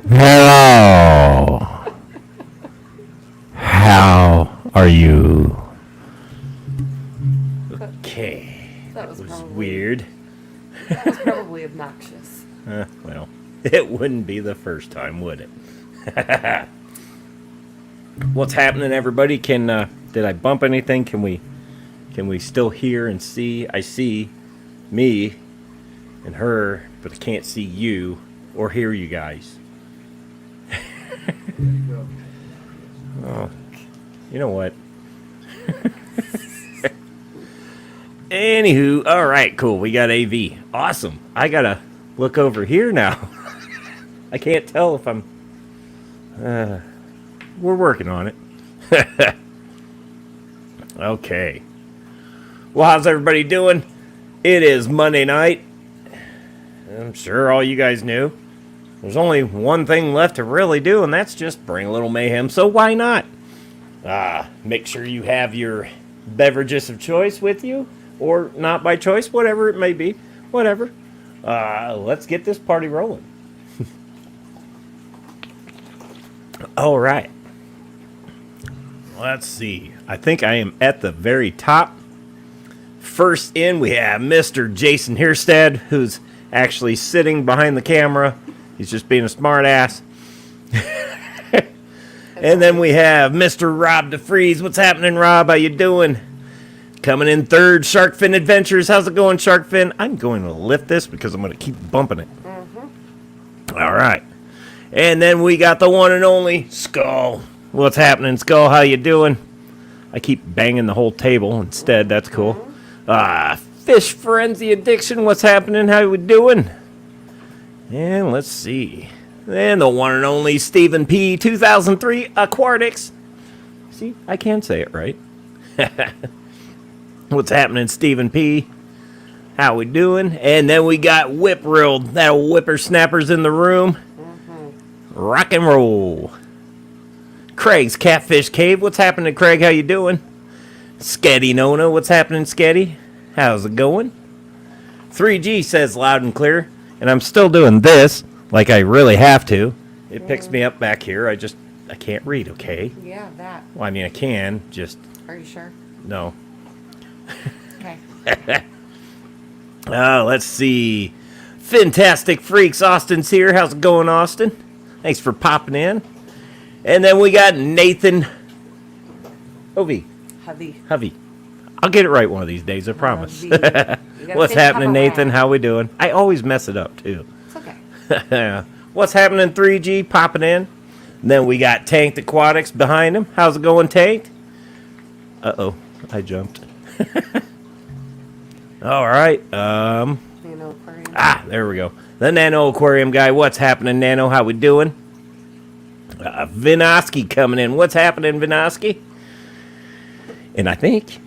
Hello. How are you? Okay. That was Weird. That was probably obnoxious. Well, it wouldn't be the first time, would it? What's happening, everybody? Did I bump anything? Can we still hear and see? I see me and her, but I can't see you or hear you guys. Oh, you know what? Anywho, all right, cool. We got AV. Awesome. I gotta look over here now. I can't tell if I'm. We're working on it. Okay. Well, how's everybody doing? It is Monday night. I'm sure all you guys knew. There's only one thing left to really do, and that's just bring a little mayhem. So why not? Make sure you have your beverages of choice with you, or not by choice, whatever it may be. Whatever. Let's get this party rolling. All right. Let's see. I think I am at the very top. First in, we have Mr. Jason Hierstead, who's actually sitting behind the camera. He's just being a smart ass. And then we have Mr. Rob DeFreeze. What's happening, Rob? How you doing? Coming in third, Sharkfin Adventures. How's it going, Sharkfin? I'm going to lift this because I'm going to keep bumping it. All right. And then we got the one and only Skull. What's happening, Skull? How you doing? I keep banging the whole table instead. That's cool. Fish Frenzy Addiction. What's happening? How we doing? And let's see. And the one and only Stephen P. 2003 Aquatics. See, I can say it right. What's happening, Stephen P? How we doing? And then we got Whip Rilled. That whippersnapper's in the room. Rock and roll. Craig's Catfish Cave. What's happening, Craig? How you doing? Sketty Nona. What's happening, Sketty? How's it going? 3G says loud and clear. And I'm still doing this like I really have to. It picks me up back here. I can't read, okay? Yeah, that. Well, I mean, I can, just... Are you sure? No. Okay. Let's see. Fantastic Freaks. Austin's here. How's it going, Austin? Thanks for popping in. And then we got Nathan Hovey. Hovey. I'll get it right one of these days, I promise. What's happening, Nathan? How we doing? I always mess it up, too. It's okay. What's happening, 3G? Popping in. And then we got Tanked Aquatics behind him. How's it going, Tanked? Uh-oh. I jumped. All right. Nano Aquarium. There we go. The Nano Aquarium guy. What's happening, Nano? How we doing? Vinoski coming in. What's happening, Vinoski? And I think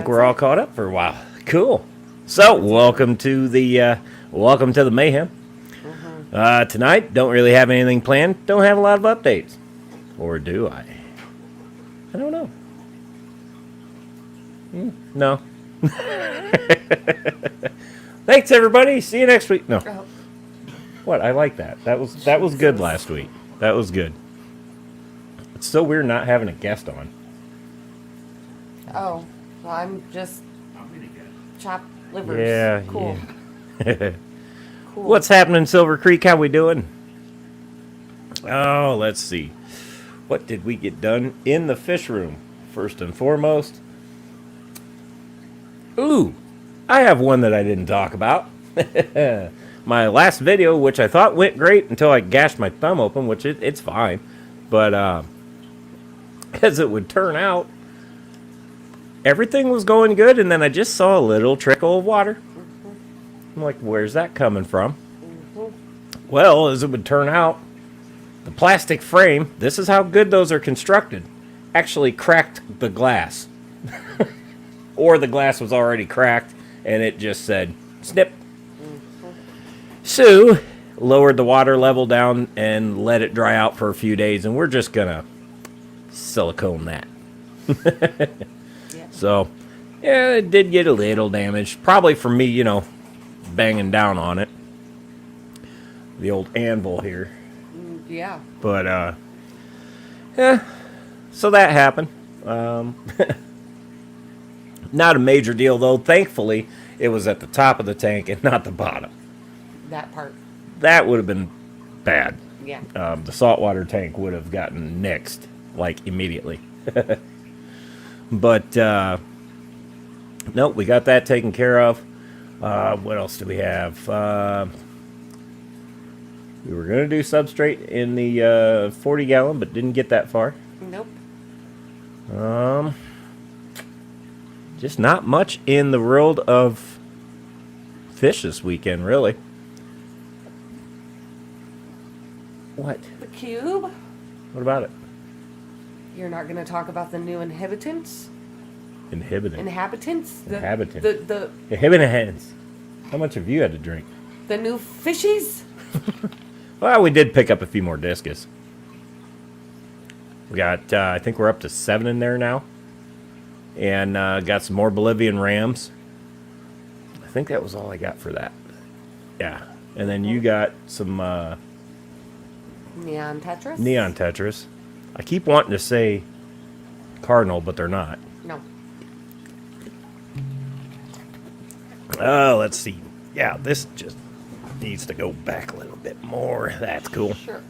we're all caught up for a while. Cool. So, welcome to the Mayhem. Tonight, don't really have anything planned. Don't have a lot of updates. Or do I? I don't know. No. Thanks, everybody. See you next week. No. What? I like that. That was good last week. That was good. It's so weird not having a guest on. Oh, well, I'm just chopped livers. Yeah. Cool. Yeah. Cool. What's happening, Silver Creek? How we doing? Oh, let's see. What did we get done in the fish room? First and foremost. Ooh, I have one that I didn't talk about. My last video, which I thought went great until I gashed my thumb open, which it's fine. But as it would turn out, everything was going good, and then I just saw a little trickle of water. I'm like, where's that coming from? Well, as it would turn out, the plastic frame, this is how good those are constructed, actually cracked the glass. Or the glass was already cracked, and it just said, snip. So, lowered the water level down and let it dry out for a few days, and we're just going to silicone that. Yeah. So, yeah, it did get a little damaged. Probably from me, banging down on it. The old anvil here. Yeah. But, yeah, so that happened. Not a major deal, though. Thankfully, it was at the top of the tank and not the bottom. That part. That would have been bad. Yeah. The saltwater tank would have gotten nixed, like, immediately. But, nope, we got that taken care of. What else do we have? We were going to do substrate in the 40 gallon, but didn't get that far. Nope. Just not much in the world of fish this weekend, really. What? The cube? What about it? You're not going to talk about the new inhabitants? Inhibiting. Inhabitants? Inhabitant. The Inhabitants. How much have you had to drink? the new fishies? Well, we did pick up a few more discus. We got, I think we're up to 7 in there now. And got some more Bolivian rams. I think that was all I got for that. Yeah. And then you got some Neon Tetris? neon tetras. I keep wanting to say cardinal, but they're not. No. Oh, let's see. Yeah, this just needs to go back a little bit more. That's cool. Sure.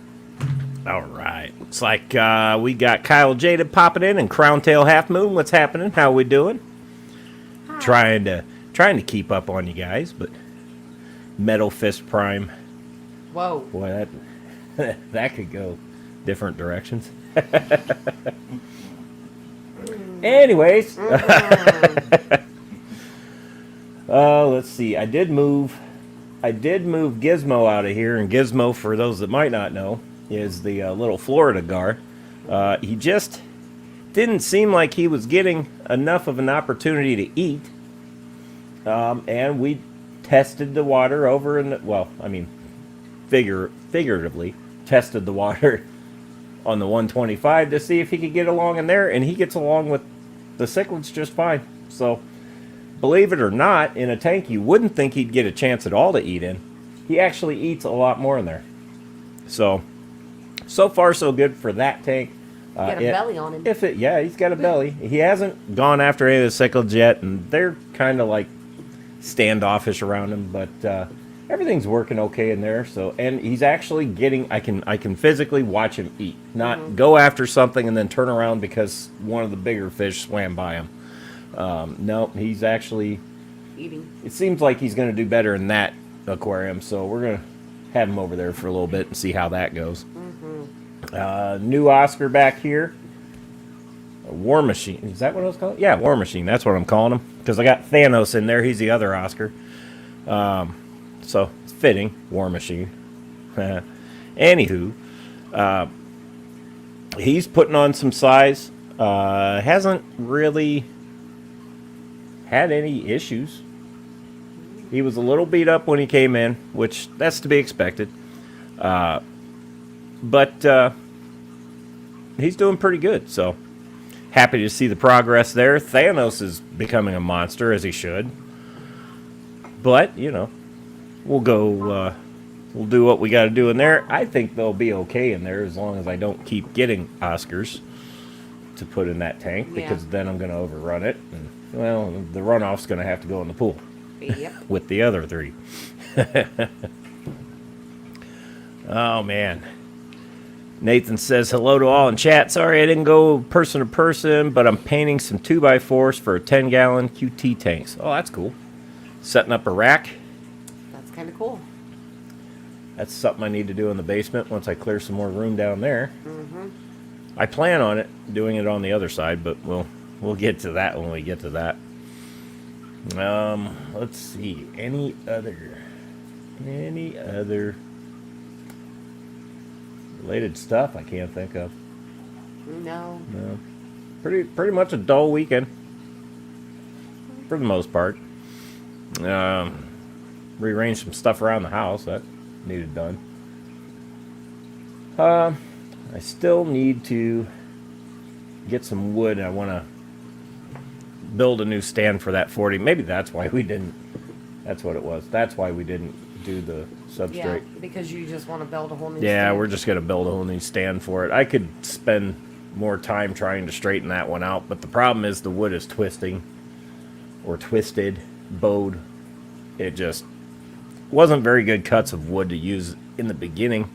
All right. Looks like we got Kyle Jaded popping in and Crown Tail Half Moon. What's happening? How we doing? Hi. Trying to keep up on you guys, but Metal Fist Prime. Whoa. Boy, that could go different directions. Anyways, let's see. I did move Gizmo out of here, and Gizmo, for those that might not know, is the little Florida gar. He just didn't seem like he was getting enough of an opportunity to eat, and we tested the water over in the, well, I mean, figuratively tested the water on the 125 to see if he could get along in there, and he gets along with the cichlids just fine. So, believe it or not, in a tank you wouldn't think he'd get a chance at all to eat in. He actually eats a lot more in there. So far so good for that tank. Got a belly on him. Yeah, he's got a belly. He hasn't gone after any of the cichlids yet, and they're kind of like standoffish around him, but everything's working okay in there. So, and he's actually getting, I can physically watch him eat, not go after something and then turn around because one of the bigger fish swam by him. No, he's actually Eating. It seems like he's going to do better in that aquarium, so we're going to have him over there for a little bit and see how that goes. New Oscar back here. A War Machine. Is that what I was calling? Yeah, War Machine. That's what I'm calling him. Because I got Thanos in there. He's the other Oscar. So, it's fitting. War Machine. Anywho. He's putting on some size. Hasn't really had any issues. He was a little beat up when he came in, which that's to be expected. But he's doing pretty good, so happy to see the progress there. Thanos is becoming a monster, as he should. But, you know, we'll go, we'll do what we got to do in there. I think they'll be okay in there as long as I don't keep getting Oscars to put in that tank, because then I'm going to overrun it. And, well, the runoff's going to have to go in the pool. Yep. With the other 3. Oh, man. Nathan says, hello to all in chat. Sorry I didn't go person to person, but I'm painting some 2x4s for a 10-gallon QT tanks. Oh, that's cool. Setting up a rack. That's kind of cool. That's something I need to do in the basement once I clear some more room down there. I plan on it, doing it on the other side, but we'll get to that when we get to that. Let's see. Any other related stuff I can't think of. No. Pretty much a dull weekend for the most part. Rearranged some stuff around the house that needed done. I still need to get some wood. I want to build a new stand for that 40. Maybe that's why we didn't. That's what it was. That's why we didn't do the Yeah, substrate. because you just want to build a whole new Yeah, stand. we're just gonna build a whole new stand for it. I could spend more time trying to straighten that one out, but the problem is the wood is twisting, or twisted, bowed. It just wasn't very good cuts of wood to use in the beginning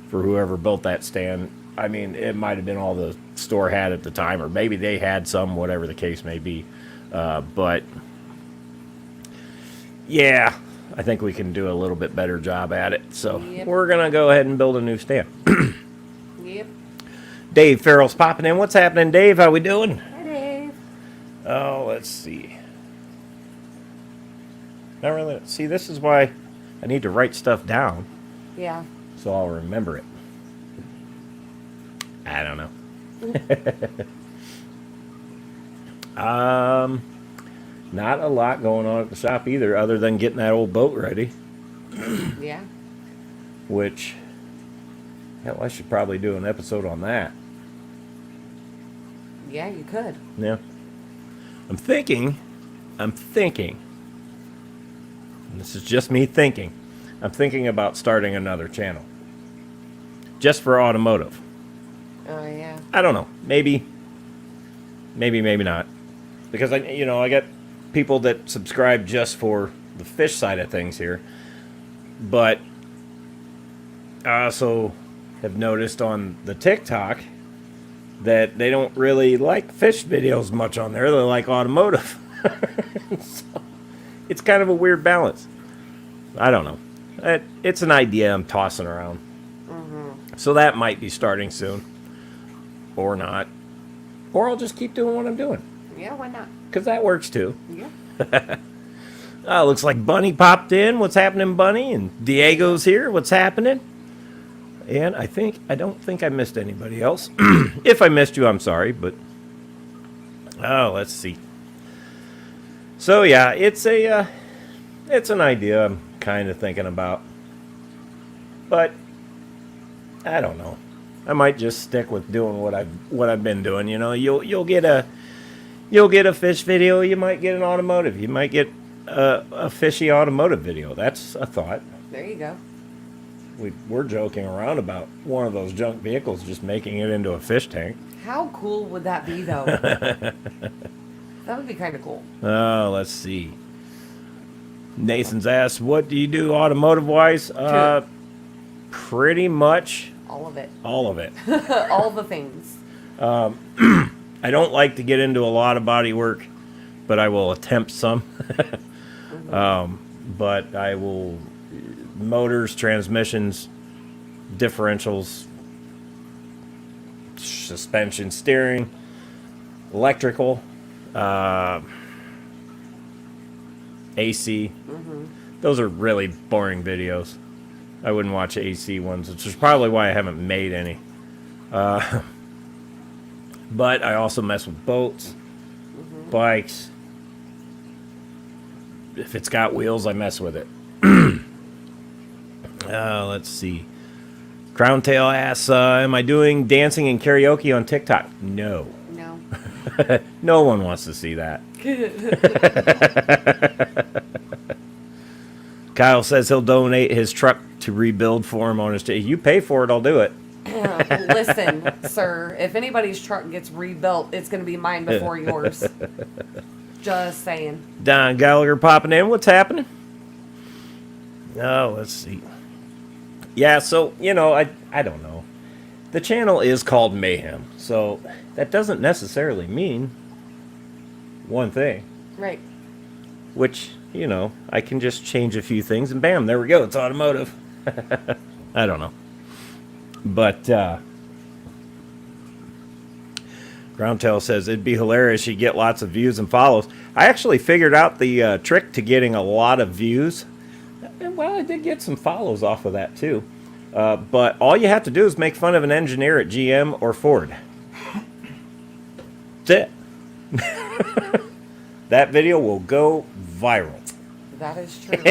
for whoever built that stand. I mean, it might have been all the store had at the time, or maybe they had some, whatever the case may be. But yeah, I think we can do a little bit better job at it. So Yep. we're gonna go ahead and build a new stand. Yep. Dave Farrell's popping in. What's happening, Dave? How we doing? Hi, Dave. Oh, let's see. Not really. See, this is why I need to write stuff down Yeah. so I'll remember it. I don't know. Not a lot going on at the shop either, other than getting that old boat ready. Yeah. Which, hell, I should probably do an episode on that. Yeah, you could. Yeah. I'm thinking, and this is just me thinking, I'm thinking about starting another channel. Just for automotive. Oh, yeah. I don't know. Maybe not. Because I got people that subscribe just for the fish side of things here. But I also have noticed on the TikTok that they don't really like fish videos much on there. They like automotive. So it's kind of a weird balance. I don't know. It's an idea I'm tossing around. So that might be starting soon. Or not. Or I'll just keep doing what I'm doing. Yeah, why not? Because that works too. Yeah. Looks like Bunny popped in. What's happening, Bunny? And Diego's here. What's happening? And I don't think I missed anybody else. If I missed you, I'm sorry. But, let's see. So, yeah, it's an idea I'm kind of thinking about. But, I don't know. I might just stick with doing what I've been doing. You know, you'll get a fish video. You might get an automotive. You might get a fishy automotive video. That's a thought. There you go. We're joking around about one of those junk vehicles just making it into a fish tank. How cool would that be, though? That would be kind of cool. Oh, let's see. Nathan's asked, what do you do automotive-wise? Pretty much All of it. all of it. All the things. I don't like to get into a lot of body work, but I will attempt some. But I will... Motors, transmissions, differentials, suspension, steering, electrical, AC. Those are really boring videos. I wouldn't watch AC ones, which is probably why I haven't made any. But I also mess with boats, bikes. If it's got wheels, I mess with it. Let's see. Crown Tail asks, am I doing dancing and karaoke on TikTok? No. No. No one wants to see that. Kyle says he'll donate his truck to rebuild for him on his... You pay for it, I'll do it. Listen, sir, if anybody's truck gets rebuilt, it's going to be mine before yours. Just saying. Don Gallagher popping in. What's happening? Oh, let's see. Yeah, so, I don't know. The channel is called Mayhem, so that doesn't necessarily mean one thing. Right. Which, I can just change a few things and bam, there we go. It's automotive. I don't know. But, Groundtail says, it'd be hilarious. You get lots of views and follows. I actually figured out the trick to getting a lot of views. Well, I did get some follows off of that, too. But all you have to do is make fun of an engineer at GM or Ford. That's it. That video will go viral. That is true.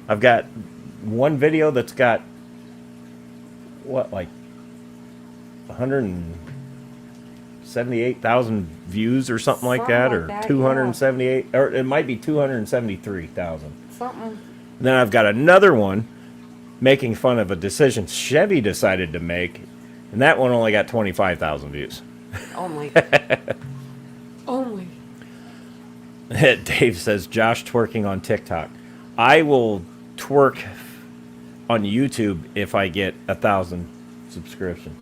I've got one video that's got, like 178,000 views or something like that, or like that, 278, or it might be 273,000. Something. Then I've got another one making fun of a decision Chevy decided to make, and that one only got 25,000 views. Only. Only. Dave says, Josh twerking on TikTok. I will twerk on YouTube if I get 1,000 subscriptions.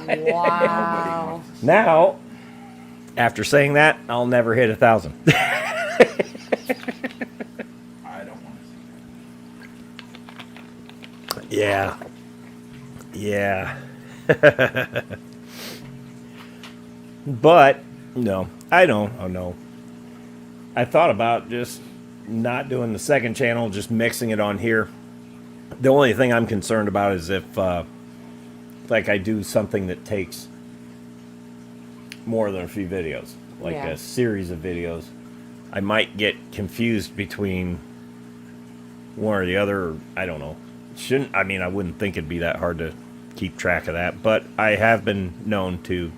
Wow. Now, after saying that, I'll never hit 1,000. I don't want to see Yeah. Yeah. But, no, I don't. Oh, no. I thought about just not doing the second channel, just mixing it on here. The only thing I'm concerned about is if, like, I do something that takes more than a few videos, like Yeah. a series of videos, I might get confused between one or the other. Or, I don't know. I wouldn't think it'd be that hard to keep track of that, but I have been known to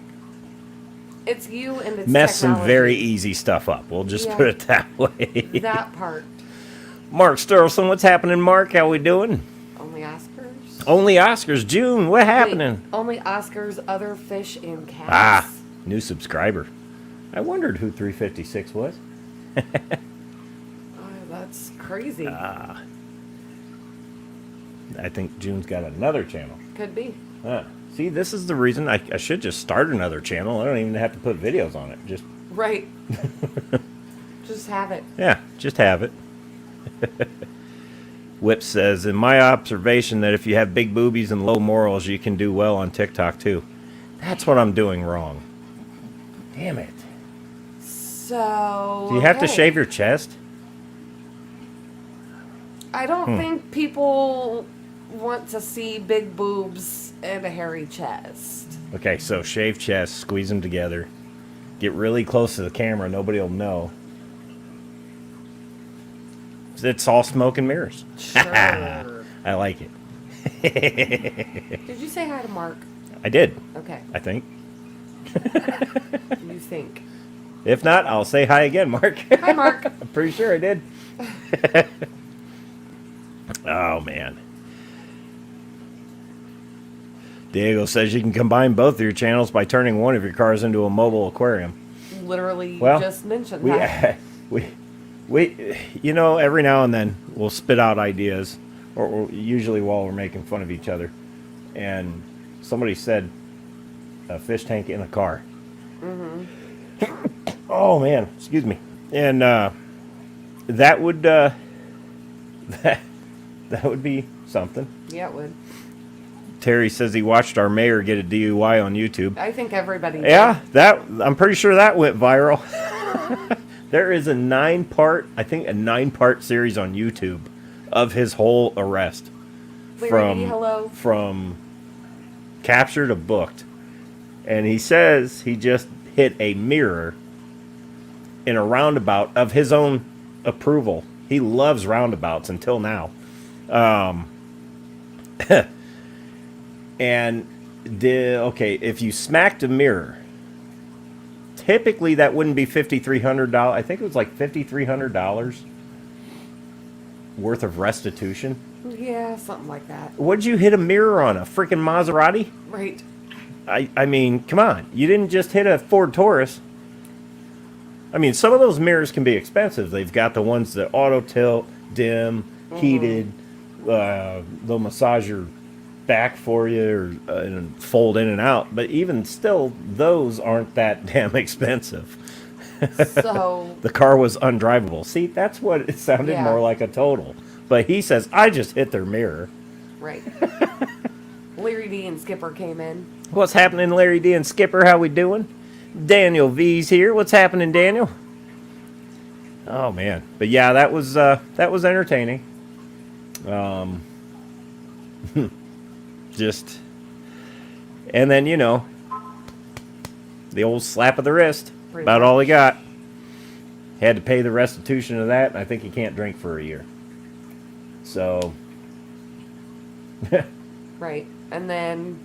It's you and it's mess some technology. very easy stuff up. We'll just Yeah. put it that way. That part. Mark Sterlson, what's happening, Mark? How we doing? Only Oscars? Only Oscars. June, what happening? Wait, only Oscars, other fish, and cats. Ah, new subscriber. I wondered who 356 was. Oh, that's crazy. I think June's got another channel. Could be. Huh. See, this is the reason I should just start another channel. I don't even have to put videos on it. Just, Right. Just have it. yeah, just have it. Whip says, in my observation, that if you have big boobies and low morals, you can do well on TikTok too. That's what I'm doing wrong. Damn it. So. Do you have to okay. shave your chest? I don't think people want to see big boobs and a hairy chest. Okay, so shave chest, squeeze them together, get really close to the camera, nobody will know. It's all smoke and mirrors. Sure. I like it. Did you say hi to Mark? I did, Okay. I think. You think. If not, I'll say hi again, Mark. Hi, Mark. I'm pretty sure I did. Oh, man. Diego says you can combine both of your channels by turning one of your cars into a mobile aquarium. Literally Well, just mentioned We, that. we, you know, every now and then we'll spit out ideas, or usually while we're making fun of each other. And somebody said a fish tank in a car. Oh man, excuse me. And that would that would be something. Yeah, it would. Terry says he watched our mayor get a DUI on YouTube. I think everybody did. Yeah, I'm pretty sure that went viral. There is a 9-part series on YouTube of his whole arrest. Larry, hello. From captured to booked. And he says he just hit a mirror in a roundabout of his own approval. He loves roundabouts until now. And if you smacked a mirror, typically that wouldn't be $5,300. I think it was like $5,300 worth of restitution. Yeah, something like that. What'd you hit a mirror on? A freaking Maserati? Right. I mean, come on. You didn't just hit a Ford Taurus. I mean, some of those mirrors can be expensive. They've got the ones that auto tilt, dim, heated. They'll massage your back for you and fold in and out. But even still, those aren't that damn expensive. So. The car was undrivable. See, that's what it sounded Yeah. more like a total. But he says, I just hit their mirror. Right. Larry D and Skipper came in. What's happening, Larry D and Skipper? How we doing? Daniel V's here. What's happening, Daniel? Oh man, but yeah, that was entertaining. Just, and then the old slap of the wrist. Pretty About much. all he got. Had to pay the restitution of that, and I think he can't drink for a year. So. Right. And then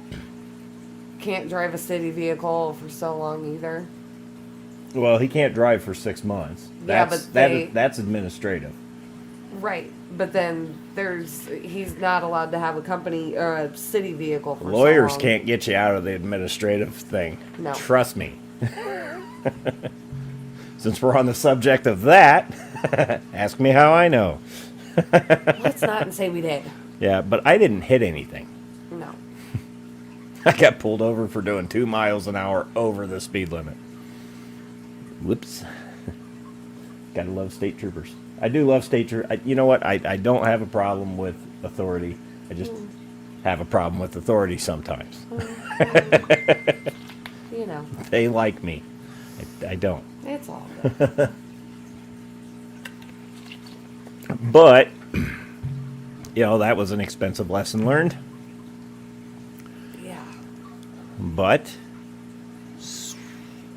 can't drive a city vehicle for so long either. Well, he can't drive for 6 months. Yeah, That's, but that's administrative. Right, but then he's not allowed to have a company or a city vehicle for Lawyers so long. can't get you out of the administrative thing. No. Trust me. Since we're on the subject of that, ask me how I know. Let's not say we did. Yeah, but I didn't hit anything. No. I got pulled over for doing 2 miles an hour over the speed limit. Whoops. Gotta love state troopers. I do love state troopers. You know what? I don't have a problem with authority. I just have a problem with authority sometimes. You know. They like me. I don't. It's all good. But, you know, that was an expensive lesson learned. Yeah. But,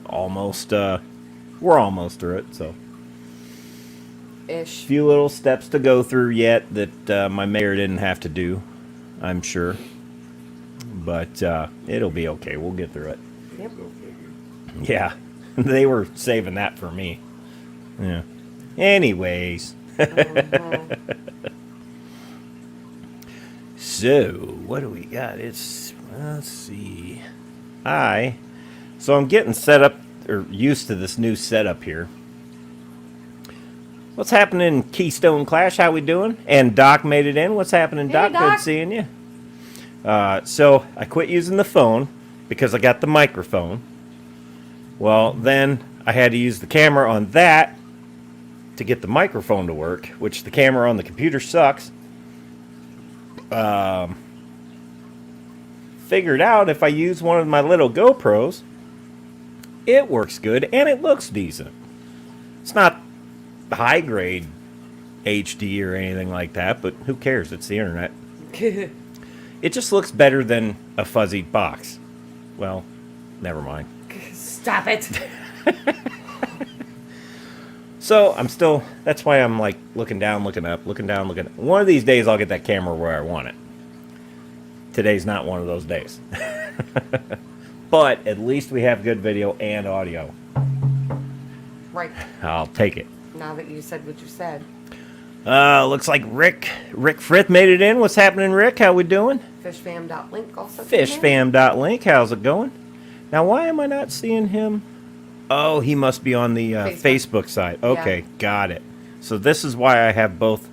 almost, we're almost through it, so. Ish. Few little steps to go through yet that my mayor didn't have to do, I'm sure. But it'll be okay. We'll get through it. Yep. Yeah, they were saving that for me. Yeah. Anyways. So, what do we got? Let's see. So I'm getting set up, or used to this new setup here. What's happening, Keystone Clash? How we doing? And Doc made it in. What's happening, Hey, Doc? Doc. Good seeing you. So I quit using the phone because I got the microphone. Well, then I had to use the camera on that to get the microphone to work, which the camera on the computer sucks. Figured out if I use one of my little GoPros, it works good and it looks decent. It's not high grade HD or anything like that, but who cares? It's the internet. It just looks better than a fuzzy box. Well, never mind. Stop it. So that's why I'm like looking down, looking up, looking down, looking up. One of these days I'll get that camera where I want it. Today's not one of those days. But at least we have good video and audio. Right. I'll take it. Now that you said what you said. Looks like Rick Frith made it in. What's happening, Rick? How we doing? Fishfam.link also. came in. Fishfam.link. How's it going? Now, why am I not seeing him? Oh, he must be on the Facebook side. Okay, Yeah. got it. So this is why I have both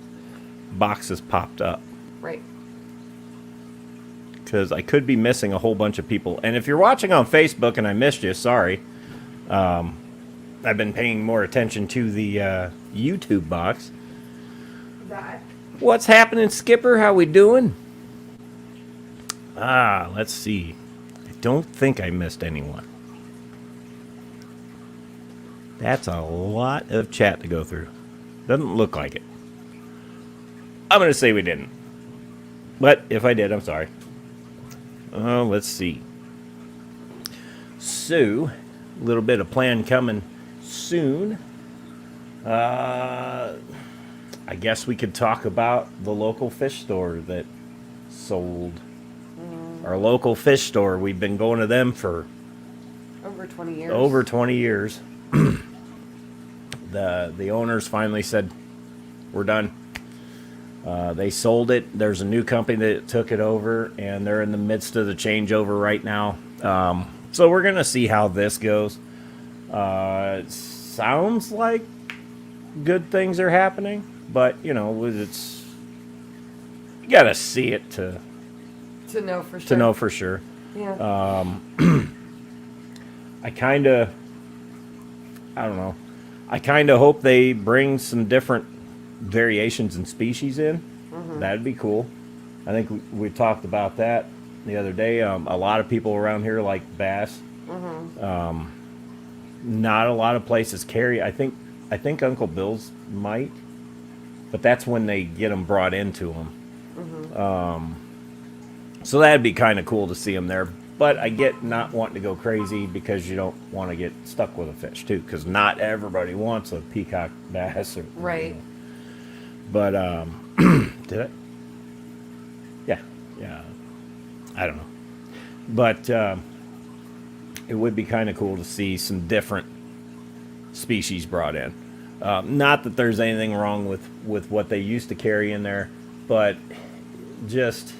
boxes popped up. Right. Because I could be missing a whole bunch of people. And if you're watching on Facebook and I missed you, sorry. I've been paying more attention to the YouTube box. That. What's happening, Skipper? How we doing? Let's see. I don't think I missed anyone. That's a lot of chat to go through. Doesn't look like it. I'm going to say we didn't. But if I did, I'm sorry. Let's see. So, a little bit of plan coming soon. I guess we could talk about the local fish store that sold. Our local fish store. We've been going to them for Over 20 years. over 20 years. The owners finally said, we're done. They sold it. There's a new company that took it over, and they're in the midst of the changeover right now. So we're going to see how this goes. It sounds like good things are happening, but, you know, it's... You got to see it to know for sure. to know for sure. Yeah. I don't know. I kind of hope they bring some different variations and species in. That'd be cool. I think we talked about that the other day. A lot of people around here like bass. Not a lot of places carry. I think Uncle Bill's might, but that's when they get them brought into them. So that'd be kind of cool to see them there. But I get not wanting to go crazy because you don't want to get stuck with a fish too, because not everybody wants a peacock bass or Right. But did it? Yeah. I don't know. But it would be kind of cool to see some different species brought in. Not that there's anything wrong with what they used to carry in there, but just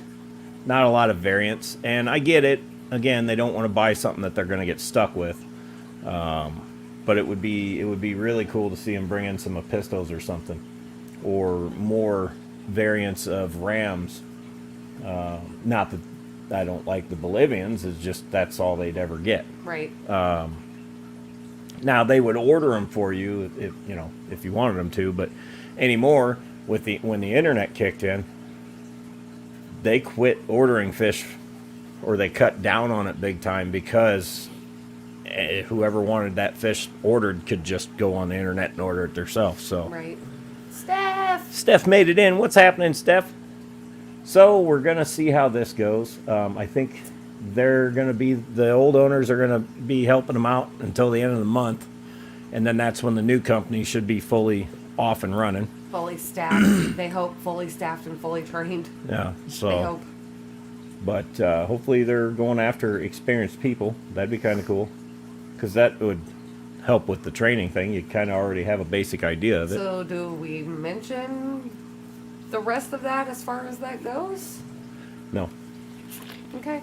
not a lot of variance. And I get it. Again, they don't want to buy something that they're going to get stuck with. But it would be really cool to see them bring in some Epistos or something, or more variants of Rams. Not that I don't like the Bolivians, it's just that's all they'd ever get. Right. Now they would order them for you if you wanted them to, but anymore when the internet kicked in, they quit ordering fish, or they cut down on it big time, because whoever wanted that fish ordered could just go on the internet and order it themselves. So Right. Steph made it in. What's happening, Steph? So we're gonna see how this goes. I think the old owners are gonna be helping them out until the end of the month, and then that's when the new company should be fully off and running. fully staffed. They hope fully staffed and fully trained. Yeah. So. They hope. But hopefully they're going after experienced people. That'd be kind of cool, because that would help with the training thing. You kind of already have a basic idea of it. So do we mention the rest of that as far as that goes? No. Okay.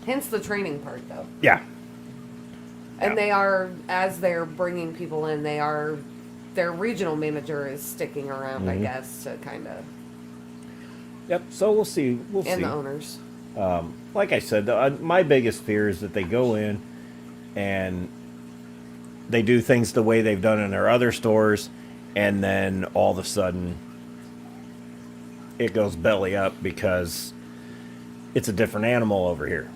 Hence the training part, though. Yeah. And they are, as they're bringing people in, their regional manager is sticking around, I guess, to kind of. Yep. So we'll see. And the owners. Like I said, my biggest fear is that they go in and they do things the way they've done in their other stores, and then all of a sudden it goes belly up because it's a different animal over here.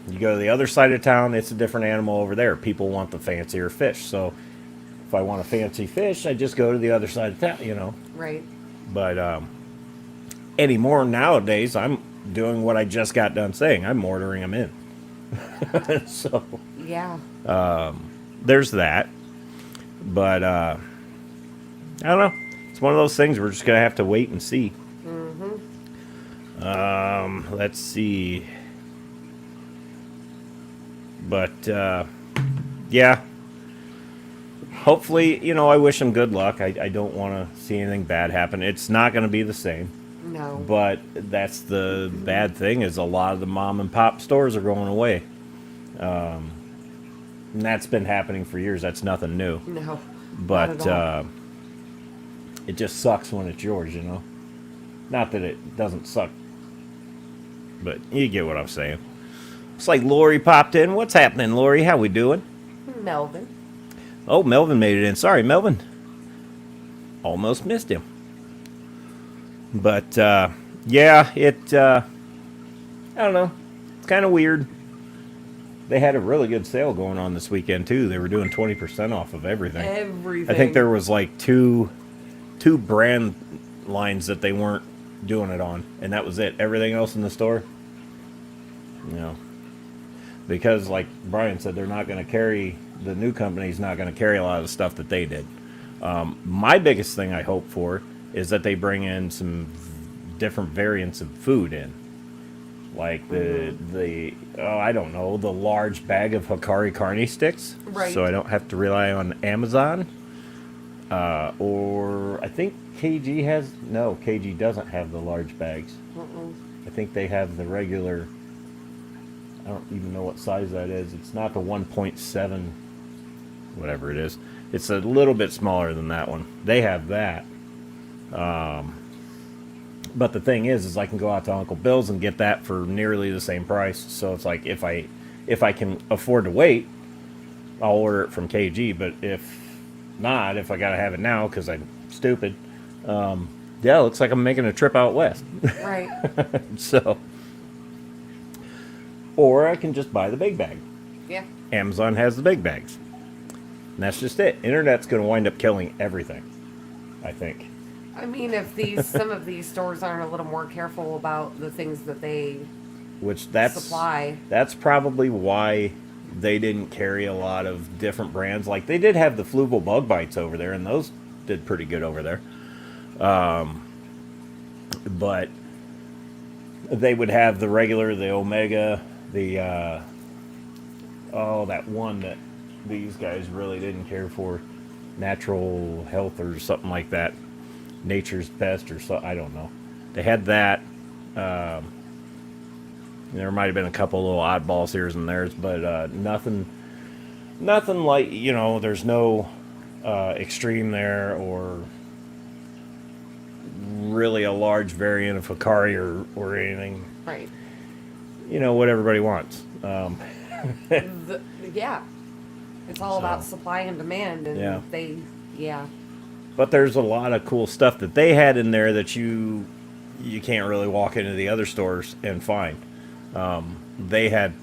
You go to the other side of town, it's a different animal over there. People want the fancier fish. So if I want a fancy fish, I just go to the other side of town, Right. But anymore nowadays, I'm doing what I just got done saying. I'm ordering them in. So Yeah. there's that. But I don't know. It's one of those things we're just going to have to wait and see. Let's see. But yeah. Hopefully, I wish them good luck. I don't want to see anything bad happen. It's not going to be the same. No. But that's the bad thing, is a lot of the mom and pop stores are going away. And that's been happening for years. That's nothing new. No. But Not at all. it just sucks when it's yours, Not that it doesn't suck, but you get what I'm saying. It's like Lori popped in. What's happening, Lori? How we doing? Melvin. Oh, Melvin made it in. Sorry, Melvin. Almost missed him. But, yeah, I don't know. It's kind of weird. They had a really good sale going on this weekend, too. They were doing 20% off of everything. Everything. I think there was like two brand lines that they weren't doing it on, and that was it. Everything else in the store, because like Brian said, they're not going to carry, the new company's not going to carry a lot of the stuff that they did. My biggest thing I hope for is that they bring in some different variants of food in, like the I don't know, the large bag of Hikari carne sticks, Right. so I don't have to rely on Amazon. Or I think KG doesn't have the large bags. I think they have the regular, I don't even know what size that is. It's not the 1.7, whatever it is. It's a little bit smaller than that one. They have that. But the thing is I can go out to Uncle Bill's and get that for nearly the same price. So it's like, if I can afford to wait, I'll order it from KG. But if not, if I gotta have it now because I'm stupid, yeah, it looks like I'm making a trip out west. Right. So, or I can just buy the big bag. Yeah. Amazon has the big bags. And that's just it. Internet's going to wind up killing everything, I think. I mean, if some of these stores aren't a little more careful about the things that they supply. That's probably why they didn't carry a lot of different brands. Like, they did have the Fluval Bug Bites over there, and those did pretty good over there. But they would have the regular, the Omega, the oh, that one that these guys really didn't care for, Natural Health or something like that, Nature's Best or so, I don't know. They had that. There might have been a couple little oddballs here and there's, but nothing like, there's no extreme there or really a large variant of Hikari or anything. Right. What everybody wants. Yeah. It's all about supply and demand, and But there's a lot of cool stuff that they had in there that you can't really walk into the other stores and find. They had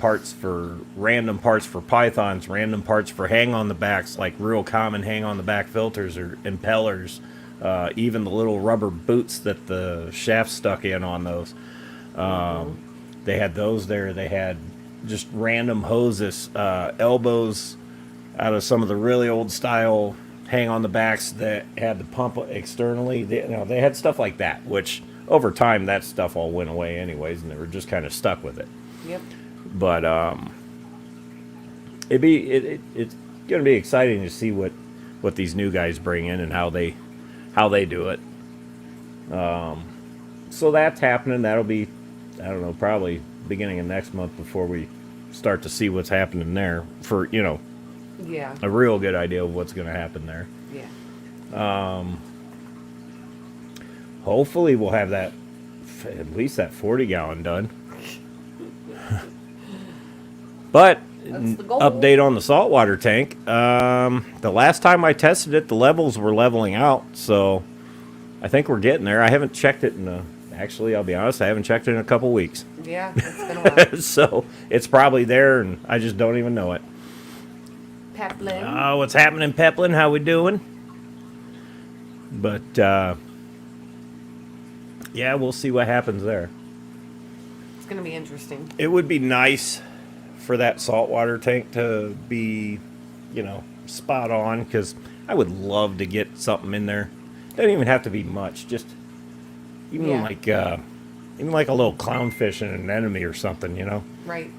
random parts for pythons, random parts for hang on the backs, like real common hang on the back filters or impellers, even the little rubber boots that the shaft stuck in on those. They had those there. They had just random hoses, elbows out of some of the really old style hang on the backs that had the pump externally. They had stuff like that, which over time that stuff all went away anyways, and they were just kind of stuck with it. Yep. But it's going to be exciting to see what these new guys bring in and how they do it. So that's happening. That'll be, I don't know, probably beginning of next month before we start to see what's happening there for, a real good idea of what's going to happen there. Yeah. Hopefully we'll have that, at least that 40-gallon done. But update on the saltwater tank. The last time I tested it, the levels were leveling out, so I think we're getting there. I haven't checked it actually, I'll be honest, I haven't checked it in a couple weeks. Yeah, it's been a while. So it's probably there, and I just don't even know it. Peplin. Oh, what's happening, Peplin? How we doing? But yeah, we'll see what happens there. It's going to be interesting. It would be nice for that saltwater tank to be, spot on, because I would love to get something in there. Doesn't even have to be much, just even like a little clownfish and an enemy or something, Right.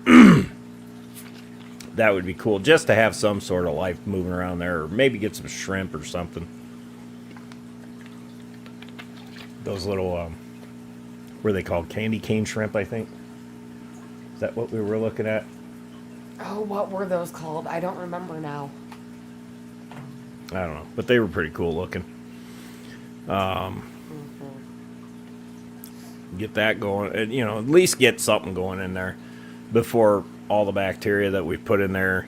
That would be cool, just to have some sort of life moving around there, or maybe get some shrimp or something. Those little, what are they called? Candy cane shrimp, I think. Is that what we were looking at? Oh, what were those called? I don't remember now. I don't know, but they were pretty cool looking. Get that going, and at least get something going in there before all the bacteria that we put in there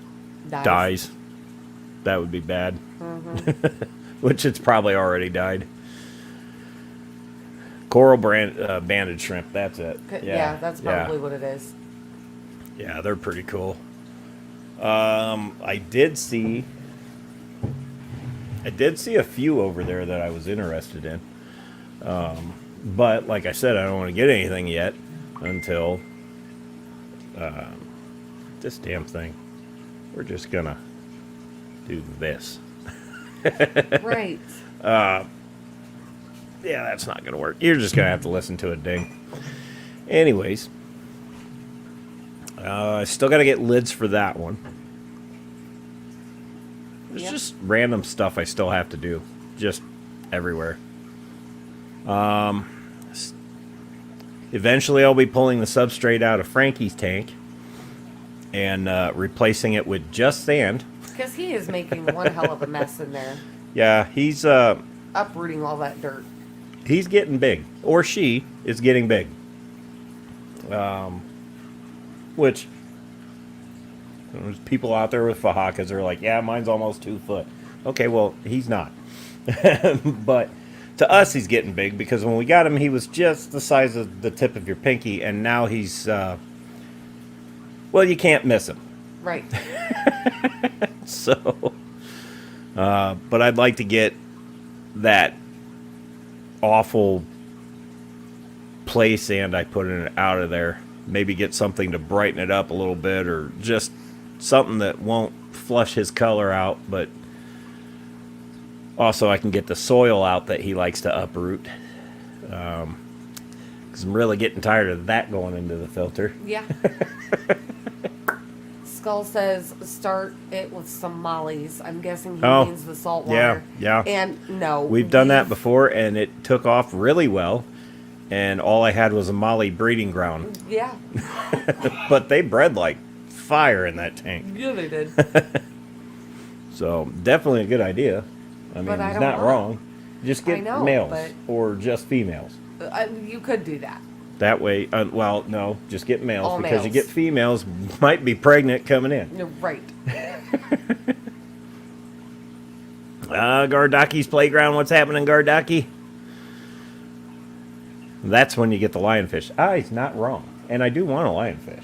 dies. That would be bad. Which it's probably already died. Coral banded shrimp, that's it. Yeah, that's probably what it is. Yeah, they're pretty cool. I did see a few over there that I was interested in. But like I said, I don't want to get anything yet until this damn thing. We're just gonna do this. Right. Yeah, that's not gonna work. You're just gonna have to listen to it ding. Anyways, I still gotta get lids for that one. There's just random stuff I still have to do, just everywhere. Eventually I'll be pulling the substrate out of Frankie's tank and replacing it with just sand. Because he is making one hell of a mess in there. Yeah, he's uprooting all that dirt. He's getting big, or she is getting big. Which there's people out there with fajakas that are like, yeah, mine's almost 2 foot. Okay, well, he's not. But to us, he's getting big, because when we got him, he was just the size of the tip of your pinky, and now he's, well, you can't miss him. Right. So, but I'd like to get that awful play sand I put in it out of there. Maybe get something to brighten it up a little bit, or just something that won't flush his color out, but also I can get the soil out that he likes to uproot. Because I'm really getting tired of that going into the filter. Yeah. It's Skull says start it with some mollies. I'm guessing he Oh, means the salt yeah, water. yeah. And no, We've done that before, and it took off really well. And all I had was a molly breeding ground. Yeah. But they bred like fire in that tank. Yeah, they did. So definitely a good idea. I mean, But I it's don't not want it. wrong. Just get I know, males but- or just females. You could do that. That way, well, no, just get males All because you males. get females might be pregnant coming in. You're right. Gardaki's playground. What's happening, Gardaki? That's when you get the lionfish. He's not wrong. And I do want a lionfish.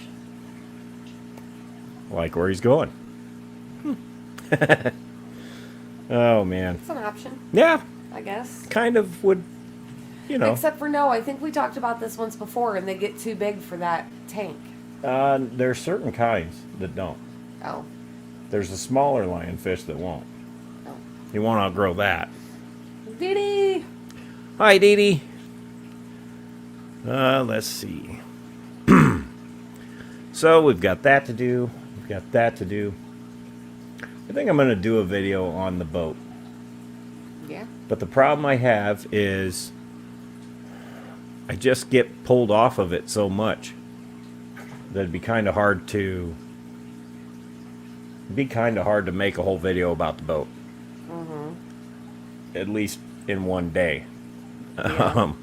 Like where he's going. Oh, man. It's an option, Yeah, I guess. kind of would, you know. Except for no, I think we talked about this once before, and they get too big for that tank. There's certain kinds that don't. Oh. There's a smaller lionfish that won't. Oh. You won't outgrow that. Dee Dee! Hi, Dee Dee. Let's see. So we've got that to do. We've got that to do. I think I'm going to do a video on the boat. Yeah. But the problem I have is I just get pulled off of it so much that it'd be kind of hard to make a whole video about the boat. Mm-hmm. At least in one day. Yeah.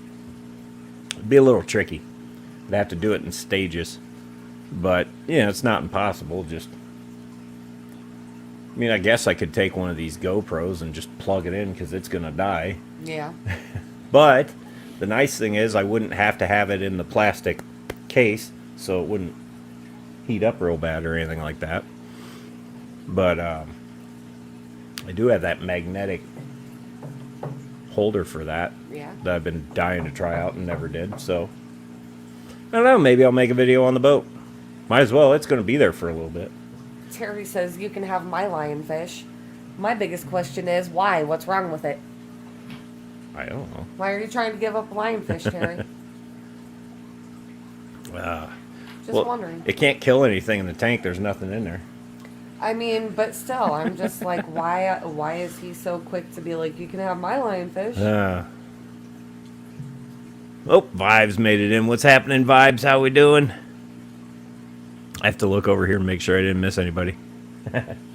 It'd be a little tricky. I'd have to do it in stages. But, yeah, it's not impossible. Just, I mean, I guess I could take one of these GoPros and just plug it in because it's going to die. Yeah. But the nice thing is I wouldn't have to have it in the plastic case, so it wouldn't heat up real bad or anything like that. But I do have that magnetic holder for that Yeah. I've been dying to try out and never did. So I don't know, maybe I'll make a video on the boat. Might as well. It's going to be there for a little bit. Terry says you can have my lionfish. My biggest question is why? What's wrong with it? I don't know. Why are you trying to give up a lionfish, Terry? Just wondering. It can't kill anything in the tank. There's nothing in there. I mean, but still, I'm just like, why is he so quick to be like, you can have my lionfish? Vibes made it in. What's happening, Vibes? How we doing? I have to look over here and make sure I didn't miss anybody.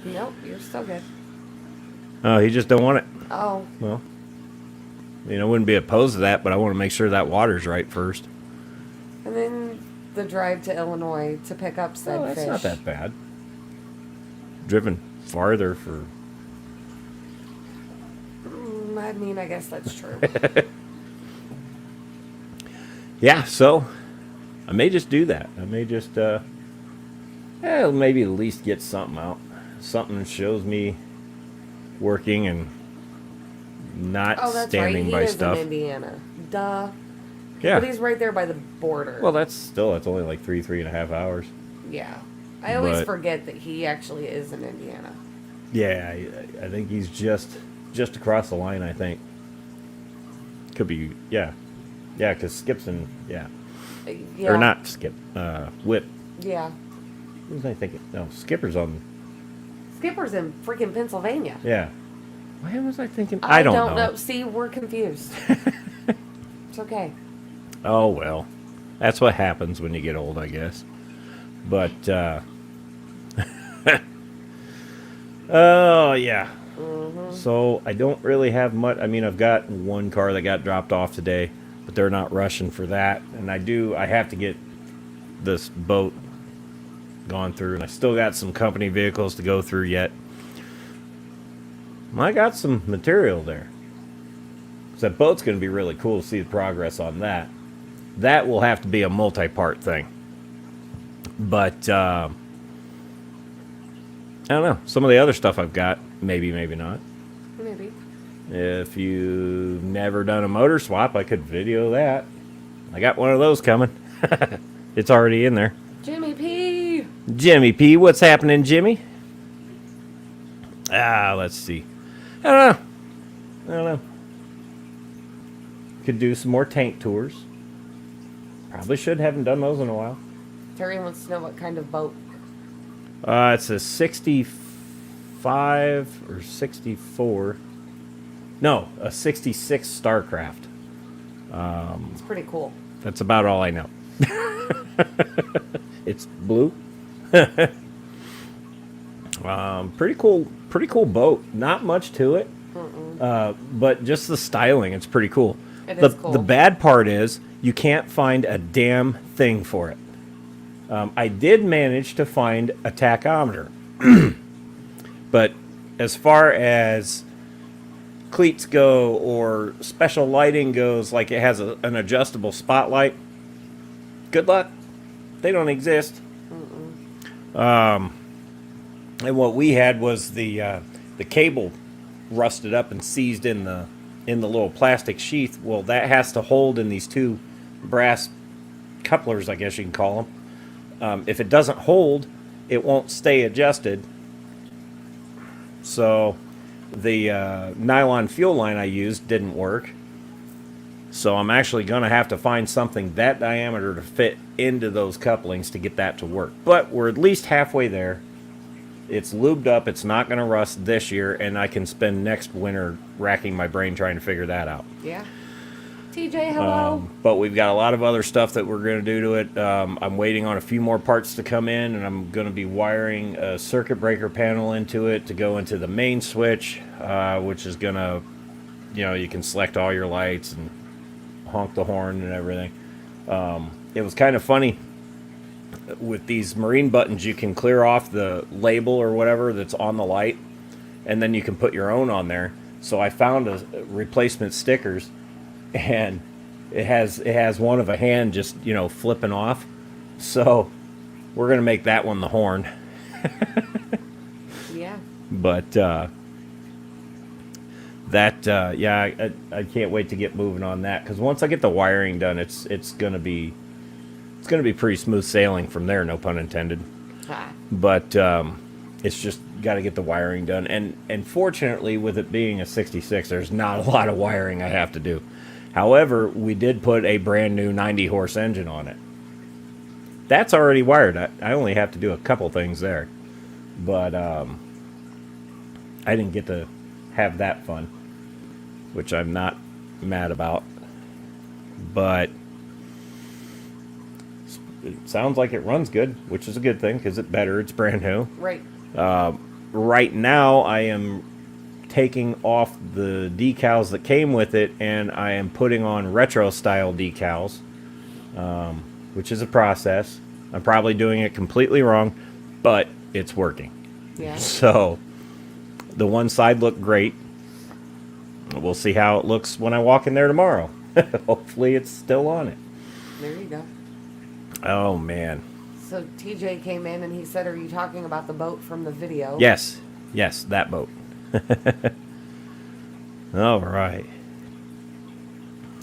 Nope, you're still good. Oh, he just don't want it. Oh, Well, I wouldn't be opposed to that, but I want to make sure that water's right first. and then the drive to Illinois to pick up said Oh, that's fish. not that bad. Driven farther for... I mean, I guess that's true. Yeah, so I may just do that. I may just, maybe at least get something out. Something that shows me working and not Oh, that's right. standing He by is stuff. in Indiana. Duh. Yeah. But he's right there by the border. Well, that's only like 3.5 hours. Yeah. I always But- forget that he actually is in Indiana. Yeah, I think he's just across the line, I think. Could be, yeah. Yeah, because Skip's in, yeah. Yeah. Or not Skip, Whip. Yeah. What was I thinking? No, Skipper's on, Skipper's in freaking Pennsylvania. yeah. Why was I thinking? I don't know. See, we're confused. It's okay. Oh, well. That's what happens when you get old, I guess. But, oh, yeah. Mm-hmm. So, I don't really have much. I mean, I've got one car that got dropped off today, but they're not rushing for that. And I have to get this boat gone through, and I still got some company vehicles to go through yet. I got some material there. So that boat's going to be really cool to see the progress on that. That will have to be a multi-part thing. But, I don't know. Some of the other stuff I've got, maybe, maybe not. Maybe. If you've never done a motor swap, I could video that. I got one of those coming. It's already in there. Jimmy P. Jimmy P, what's happening, Jimmy? Let's see. I don't know. Could do some more tank tours. Probably should. Haven't done those in a while. Terry wants to know what kind of boat. It's a 65 or 64. No, a 66 StarCraft. It's pretty cool. That's about all I know. It's blue. Pretty cool boat. Not much to it, but just the styling, it's pretty cool. It is cool. The bad part is you can't find a damn thing for it. I did manage to find a tachometer, but as far as cleats go or special lighting goes, like it has an adjustable spotlight, good luck. They don't exist. And what we had was the cable rusted up and seized in the little plastic sheath. Well, that has to hold in these two brass couplers, I guess you can call them. If it doesn't hold, it won't stay adjusted. So the nylon fuel line I used didn't work. So I'm actually going to have to find something that diameter to fit into those couplings to get that to work. But we're at least halfway there. It's lubed up. It's not going to rust this year, and I can spend next winter racking my brain trying to figure that out. Yeah. TJ, hello. But we've got a lot of other stuff that we're going to do to it. I'm waiting on a few more parts to come in, and I'm going to be wiring a circuit breaker panel into it to go into the main switch, which is going to, you can select all your lights and honk the horn and everything. It was kind of funny. With these marine buttons, you can clear off the label or whatever that's on the light, and then you can put your own on there. So I found a replacement stickers, and it has one of a hand just flipping off. So we're gonna make that one the horn. Yeah. But I can't wait to get moving on that, because once I get the wiring done, it's gonna be pretty smooth sailing from there, no pun intended. But it's just got to get the wiring done, and fortunately, with it being a 66, there's not a lot of wiring I have to do. However, we did put a brand new 90 horse engine on it. That's already wired. I only have to do a couple things there, but I didn't get to have that fun, which I'm not mad about. But it sounds like it runs good, which is a good thing, because it's brand new. Right. Right now, I am taking off the decals that came with it, and I am putting on retro style decals, which is a process. I'm probably doing it completely wrong, but it's working. Yeah. So the one side looked great. We'll see how it looks when I walk in there tomorrow. Hopefully it's still on it. There you go. Oh, man. So TJ came in and he said, are you talking about the boat from the video? Yes, that boat. All right.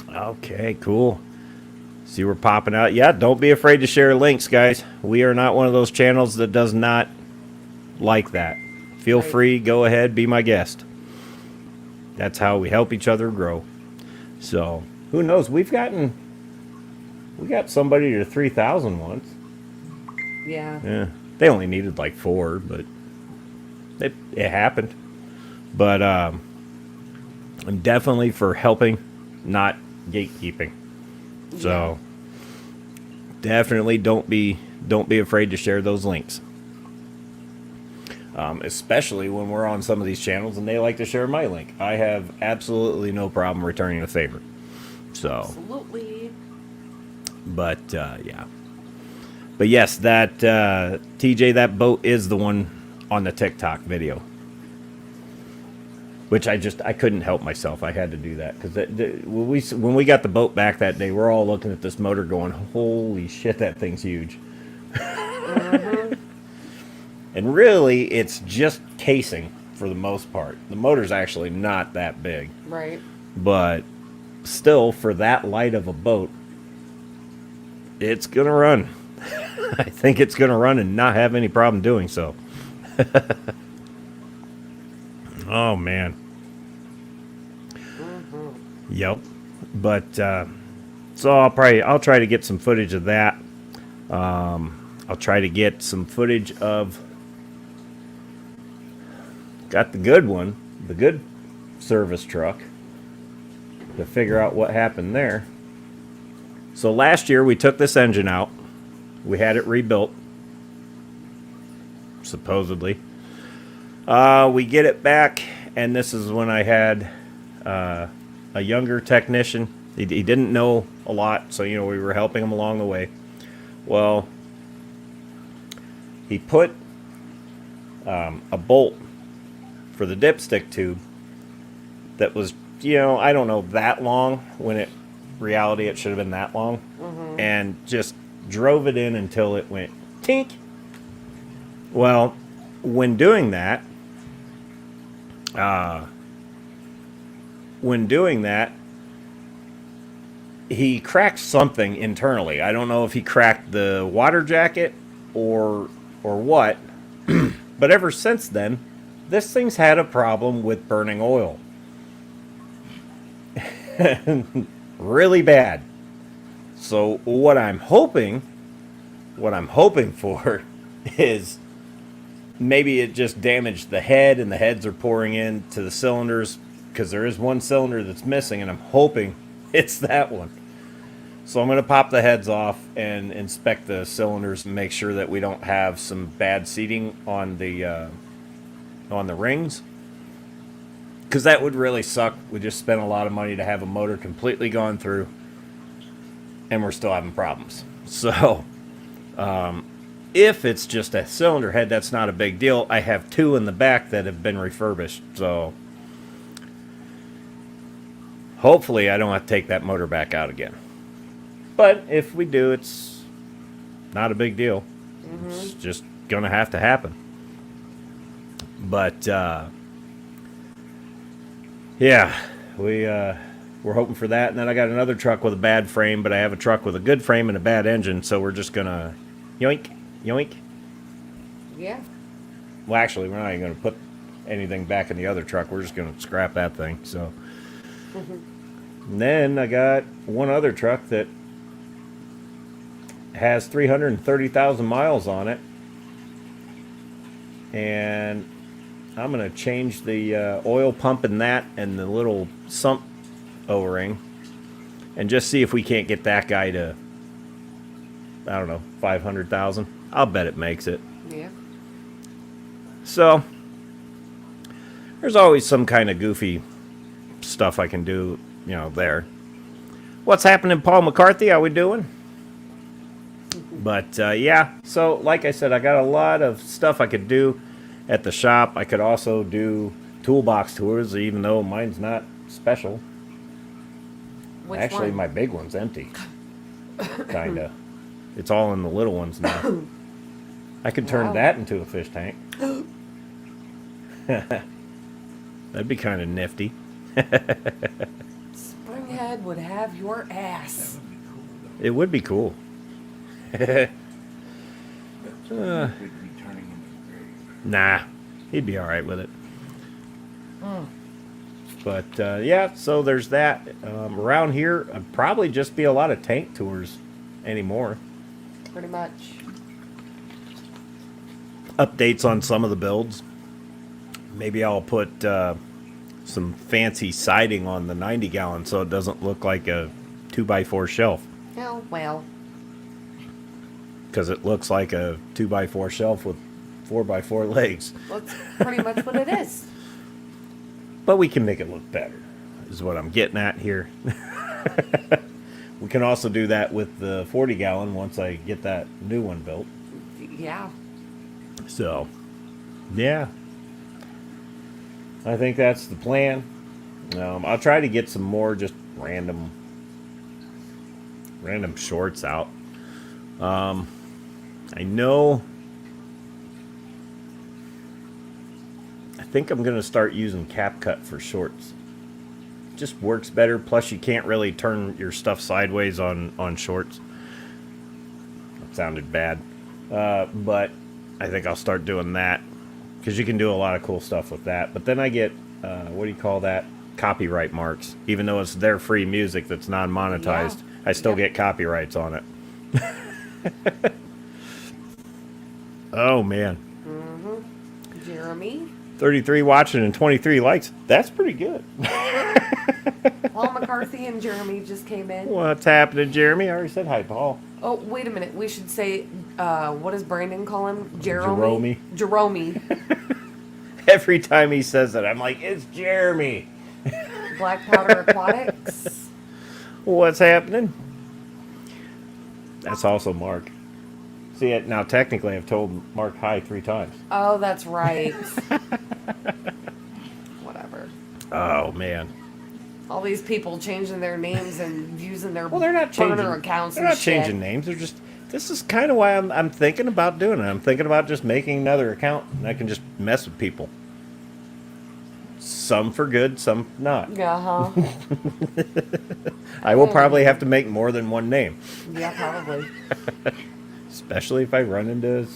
Okay, cool. See, we're popping out. Yeah, don't be afraid to share links, guys. We are not one of those channels that does not like that. Feel free, go ahead, be my guest. That's how we help each other grow. So, who knows? We got somebody to 3,000 once. Yeah. They only needed like 4, but it happened. But I'm definitely for helping, not gatekeeping. So definitely don't be afraid to share those links. Especially when we're on some of these channels and they like to share my link. I have absolutely no problem returning a favor. So absolutely. But yeah. But yes, that TJ, that boat is the one on the TikTok video. Which I couldn't help myself. I had to do that because when we got the boat back that day, we're all looking at this motor going, "Holy shit, that thing's huge!" Mm-hmm. And really, it's just casing for the most part. The motor's actually not that big, right? But still, for that light of a boat, it's gonna run. I think it's gonna run and not have any problem doing so. Oh man. Mm-hmm. Yep. But so I'll try to get some footage of that. I'll try to get some footage of got the good one, the good service truck, to figure out what happened there. So last year we took this engine out. We had it rebuilt, supposedly. We get it back, and this is when I had a younger technician. He didn't know a lot, so we were helping him along the way. Well, he put a bolt for the dipstick tube that was, I don't know, that long, when it reality it should have been that long, and just drove it in until it went tink. Well, when doing that, he cracked something internally. I don't know if he cracked the water jacket or what, but ever since then, this thing's had a problem with burning oil. Really bad. So what I'm hoping for is maybe it just damaged the head, and the heads are pouring into the cylinders, because there is one cylinder that's missing, and I'm hoping it's that one. So I'm going to pop the heads off and inspect the cylinders and make sure that we don't have some bad seating on the rings, because that would really suck. We just spent a lot of money to have a motor completely gone through, and we're still having problems. So if it's just a cylinder head, that's not a big deal. I have two in the back that have been refurbished, so hopefully I don't have to take that motor back out again. But if we do, it's not a big deal. It's just going to happen. But yeah, we're hoping for that. And then I got another truck with a bad frame, but I have a truck with a good frame and a bad engine, so we're just going to yoink. Yeah. Well, actually, we're not even going to put anything back in the other truck. We're just going to scrap that thing. So, and then I got one other truck that has 330,000 miles on it, and I'm going to change the oil pump in that and the little sump O-ring, and just see if we can't get that guy to, I don't know, 500,000. I'll bet it makes it. Yeah. So there's always some kind of goofy stuff I can do, there. What's happening, Paul McCarthy? How we doing? But yeah, so like I said, I got a lot of stuff I could do at the shop. I could also do toolbox tours, even though mine's not special. Which Actually, one? my big one's empty. Kinda. It's all in the little ones now. I could turn that into a fish tank. That'd be kind of nifty. Springhead would have your ass. It would be cool. Nah, he'd be all right with it. But yeah, so there's that. Around here, I'd probably just be a lot of tank tours anymore. Pretty much. Updates on some of the builds. Maybe I'll put some fancy siding on the 90-gallon so it doesn't look like a 2x4 shelf. Oh, well. Because it looks like a 2x4 shelf with 4x4 legs. Well, that's pretty much what it is. But we can make it look better, is what I'm getting at here. We can also do that with the 40-gallon once I get that new one built. Yeah. So, yeah. I think that's the plan. I'll try to get some more just random shorts out. I know. I think I'm going to start using CapCut for shorts. Just works better. Plus, you can't really turn your stuff sideways on shorts. That sounded bad. But I think I'll start doing that, because you can do a lot of cool stuff with that. But then I get, what do you call that? Copyright marks. Even though it's their free music that's non-monetized, Yeah. I still get copyrights on it. Oh, man. Mm-hmm. Jeremy? 33 watching and 23 likes. That's pretty good. Paul McCarthy and Jeremy just came in. What's happening, Jeremy? I already said hi, Paul. Oh, wait a minute. We should say, what does Brandon call him? Jeremy. Every time he says it, I'm like, it's Jeremy. Black Powder Aquatics. What's happening? That's also Mark. See, now technically I've told Mark hi 3 times. Oh, that's right. Whatever. Oh, man. All these people changing their names and using their Well, they're not changing burner accounts They're and not changing names. They're just. This is kind of why I'm thinking about doing it. I'm thinking about just making another account, and I can just mess with people. Some for good, some not. Uh-huh. I will probably have to make more than one name. Yeah, probably. Especially if I run into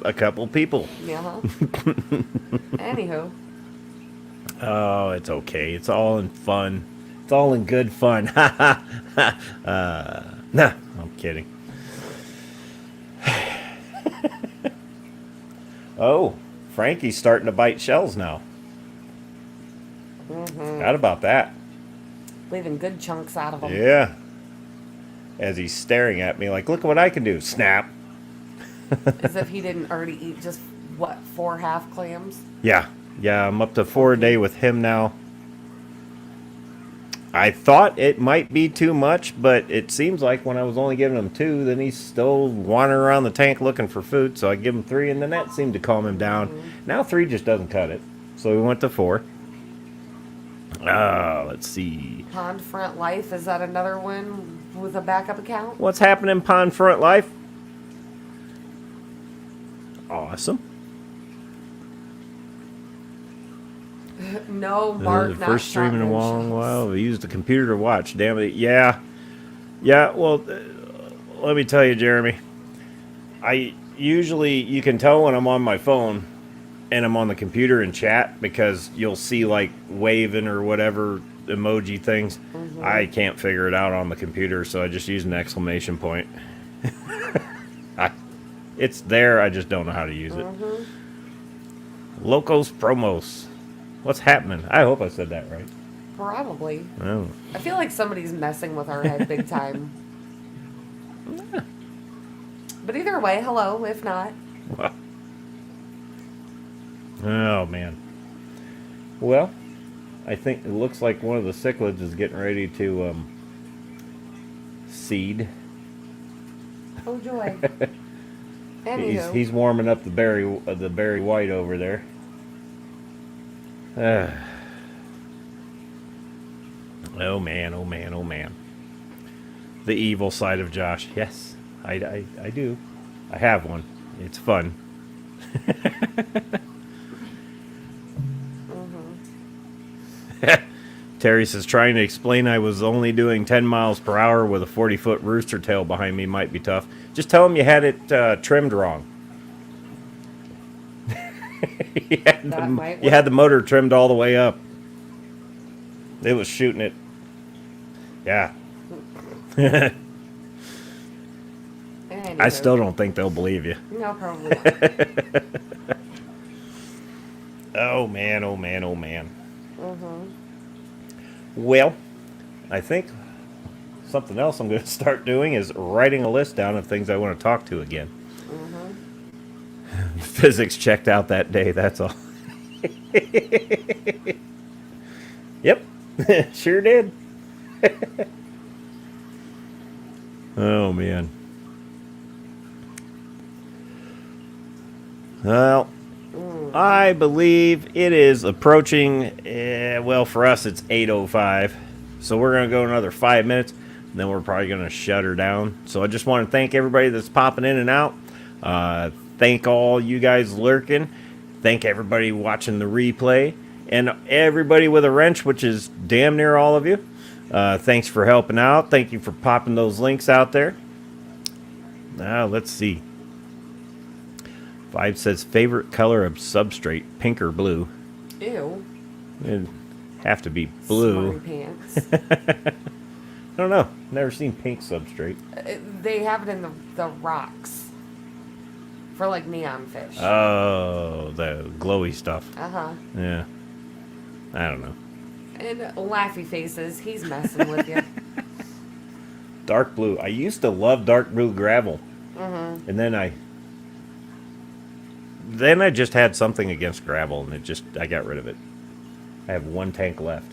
a couple people. Yeah. Anywho. Oh, it's okay. It's all in fun. It's all in good fun. Nah, I'm kidding. Oh, Frankie's starting to bite shells now. Forgot about that. Leaving good chunks out of them. Yeah. As he's staring at me like, look what I can do. Snap. As if he didn't already eat just, 4 half clams? Yeah. Yeah, I'm up to 4 a day with him now. I thought it might be too much, but it seems like when I was only giving him 2, then he's still wandering around the tank looking for food. So I give him 3, and then that seemed to calm him down. Now 3 just doesn't cut it. So we went to 4. Let's see. Pond Front Life, is that another one with a backup account? What's happening, Pond Front Life? Awesome. No, Mark, The not first stream in a long shotgun while. We used the computer to watch. Damn it. Yeah. Yeah, well, let me tell you, Jeremy. I usually, you can tell when I'm on my phone and I'm on the computer and chat because you'll see like waving or whatever emoji things. I can't figure it out on the computer, so I just use an exclamation point. It's there, I just don't know how to use it. Locos Promos. What's happening? I hope I said that right. Probably. Oh. I feel like somebody's messing with our head big time. But either way, hello, if not. Oh, man. Well, I think it looks like one of the cichlids is getting ready to seed. Oh, joy. Anywho. He's warming up the berry white over there. Oh man, oh man, oh man. The evil side of Josh. Yes, I do. I have one. It's fun. Terry says, trying to explain I was only doing 10 miles per hour with a 40-foot rooster tail behind me might be tough. Just tell him you had it trimmed wrong. You had the motor trimmed all the way up. It was shooting it. Yeah. I still don't think they'll believe you. No, probably not. Oh, man, oh, man, oh, man. Well, I think something else I'm going to start doing is writing a list down of things I want to talk to again. Physics checked out that day, that's all. Yep, sure did. Oh, man. Well, I believe it is approaching, well, for us it's 8:05. So we're going to go another 5 minutes, and then we're probably going to shut her down. So I just want to thank everybody that's popping in and out. Thank all you guys lurking. Thank everybody watching the replay. And everybody with a wrench, which is damn near all of you. Thanks for helping out. Thank you for popping those links out there. Now, let's see. 5 says, favorite color of substrate, pink or blue? Ew. It'd have to be blue. Smarty pants. I don't know. Never seen pink substrate. They have it in the rocks. For like neon fish. Oh, the glowy stuff. Uh-huh. Yeah. I don't know. And laughy faces, he's messing with you. Dark blue. I used to love dark blue gravel. Mm-hmm. And then I just had something against gravel, and I got rid of it. I have one tank left.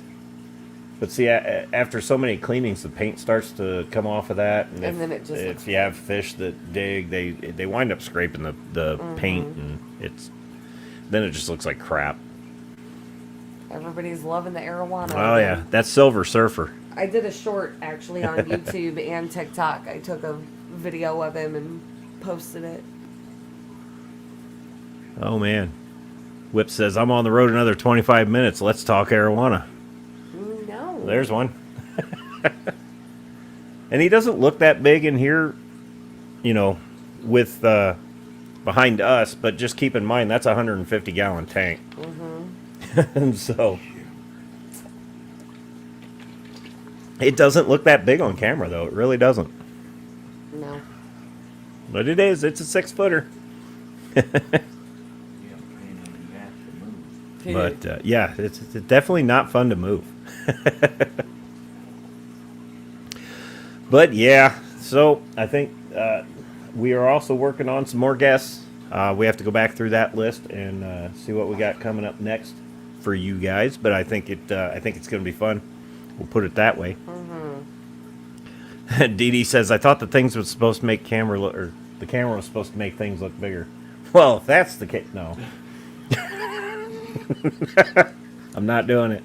But see, after so many cleanings, the paint starts to come off of that. And then it just if you have fish that dig, they wind up scraping the paint, and then it just looks like crap. Everybody's loving the arowana. Oh, yeah. That's Silver Surfer. I did a short, actually, on YouTube and TikTok. I took a video of him and posted it. Oh, man. Whip says, I'm on the road another 25 minutes. Let's talk arowana. No. There's one. And he doesn't look that big in here, with behind us, but just keep in mind, that's a 150-gallon tank. And so it doesn't look that big on camera, though. It really doesn't. No. But it is. It's a 6-footer. But, yeah, it's definitely not fun to move. But, yeah, so I think we are also working on some more guests. We have to go back through that list and see what we got coming up next for you guys. But I think it's going to be fun. We'll put it that way. Dee Dee says, I thought the things was supposed to make the camera was supposed to make things look bigger. Well, if that's the case, no. I'm not doing it.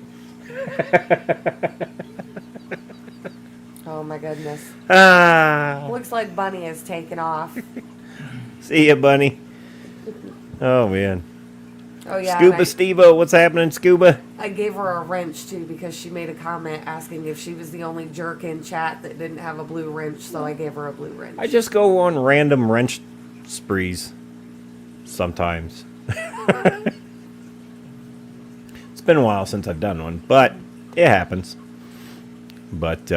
Oh my goodness. Ah. Looks like Bunny has taken off. See ya, Bunny. Oh, man. Oh yeah. Scuba Stevo, what's happening, Scuba? I gave her a wrench too because she made a comment asking if she was the only jerk in chat that didn't have a blue wrench, so I gave her a blue wrench. I just go on random wrench sprees sometimes. It's been a while since I've done one, but it happens. But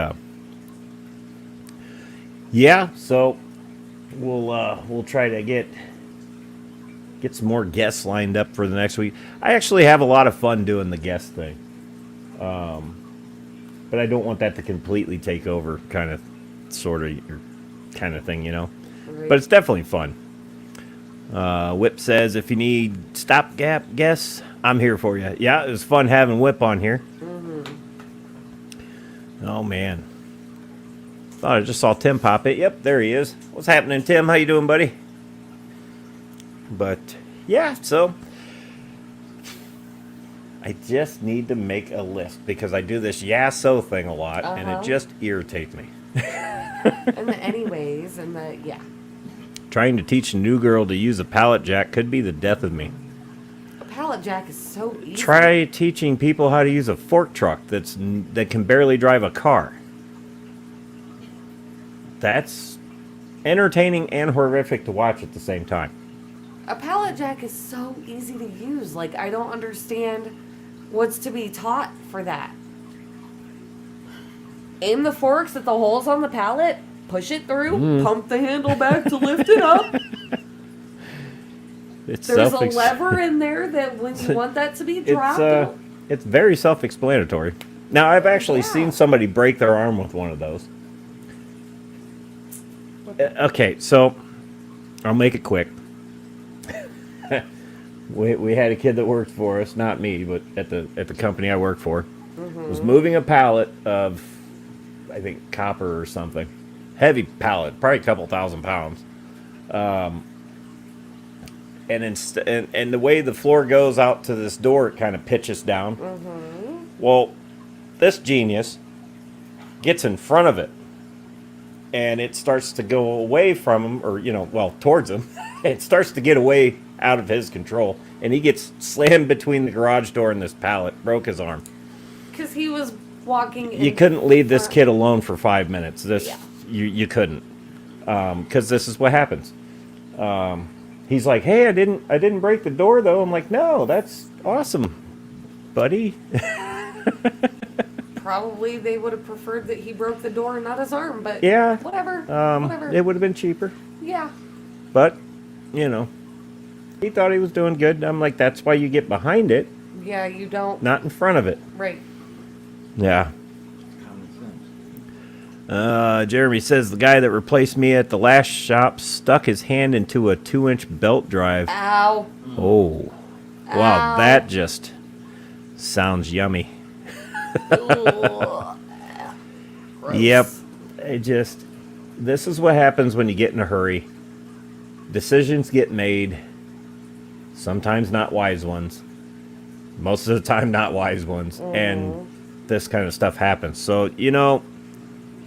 yeah, so we'll try to get some more guests lined up for the next week. I actually have a lot of fun doing the guest thing, but I don't want that to completely take over, kind of thing, Right. But it's definitely fun. Whip says, if you need stopgap guests, I'm here for you. Yeah, it was fun having Whip on here. Oh, man. Thought I just saw Tim pop it. Yep, there he is. What's happening, Tim? How you doing, buddy? But, yeah, so I just need to make a list because I do this yeah-so thing a lot, and it just irritates me. And the anyways, and the, yeah. Trying to teach a new girl to use a pallet jack could be the death of me. A pallet jack is so easy. Try teaching people how to use a fork truck that can barely drive a car. That's entertaining and horrific to watch at the same time. A pallet jack is so easy to use. Like, I don't understand what's to be taught for that. Aim the forks at the holes on the pallet, push it through, pump the handle back to lift it up. There's a lever in there that when you want that to be dropped. It's very self-explanatory. Now, I've actually seen somebody break their arm with one of those. Okay, so I'll make it quick. We had a kid that worked for us, not me, but at the company I work for, was moving a pallet of, I think, copper or something. Heavy pallet, probably a couple thousand pounds. And the way the floor goes out to this door, it kind of pitches down. Well, this genius gets in front of it, and it starts to go away from him, or, towards him. It starts to get away out of his control, and he gets slammed between the garage door and this pallet, broke his arm. Because he was walking in. You couldn't leave this kid alone for 5 minutes. You couldn't, because this is what happens. He's like, "Hey, I didn't break the door though." I'm like, "No, that's awesome, buddy." Probably they would have preferred that he broke the door and not his arm, but yeah, whatever. It would have been cheaper. Yeah. But you know, he thought he was doing good. I'm like, that's why you get behind it, Yeah, you don't. not in front of it. Right. Yeah. Common sense. Jeremy says the guy that replaced me at the last shop stuck his hand into a 2-inch belt drive. Ow. Oh. Wow, Ow. that just sounds yummy. Ugh. Gross. Yep. This is what happens when you get in a hurry. Decisions get made. Sometimes not wise ones. Most of the time not wise ones. And this kind of stuff happens. So, you know,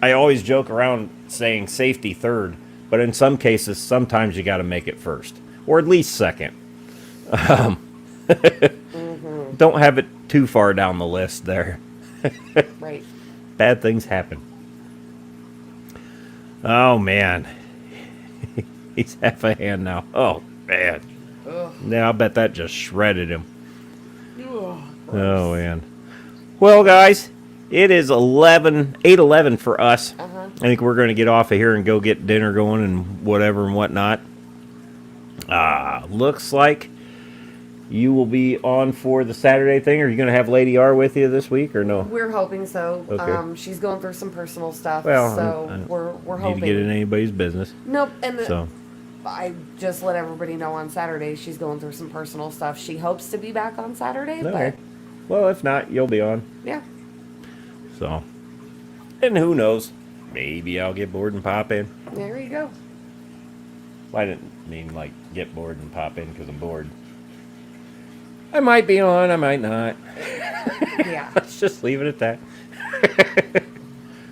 I always joke around saying safety third, but in some cases, sometimes you got to make it first. Or at least second. Don't have it too far down the list there. Right. Bad things happen. Oh, man. He's half a hand now. Oh, man. Ugh. Now I bet that just shredded him. Ugh. Oh, man. Well, guys, it is 8:11 for us. Uh-huh. I think we're going to get off of here and go get dinner going and whatever and whatnot. Looks like you will be on for the Saturday thing. Are you going to have Lady R with you this week or no? We're hoping so. Okay. She's going through some personal stuff, Well, so I we're Need hoping. to get in anybody's business. Nope. And So, I just let everybody know on Saturday she's going through some personal stuff. She hopes to be back on Saturday, okay. Well, if not, you'll be on. but yeah. So, and who knows? Maybe I'll get bored and pop in. There you go. I didn't mean like get bored and pop in because I'm bored. I might be on, I might not. Yeah. Let's just leave it at that.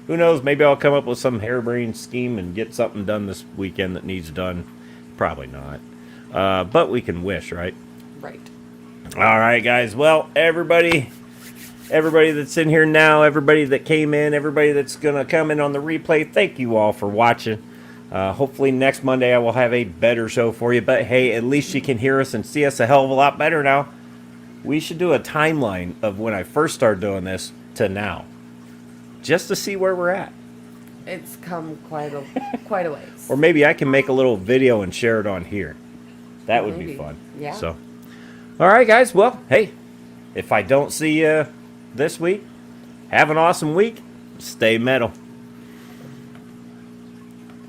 Who knows? Maybe I'll come up with some harebrained scheme and get something done this weekend that needs done. Probably not. But we can wish, right? Right. All right, guys. Well, everybody that's in here now, everybody that came in, everybody that's going to come in on the replay, thank you all for watching. Hopefully next Monday I will have a better show for you. But hey, at least you can hear us and see us a hell of a lot better now. We should do a timeline of when I first started doing this to now, just to see where we're at. It's come quite a ways. Or maybe I can make a little video and share it on here. That would be Maybe. fun. Yeah. So, all right, guys. Well, hey, if I don't see you this week, have an awesome week. Stay metal.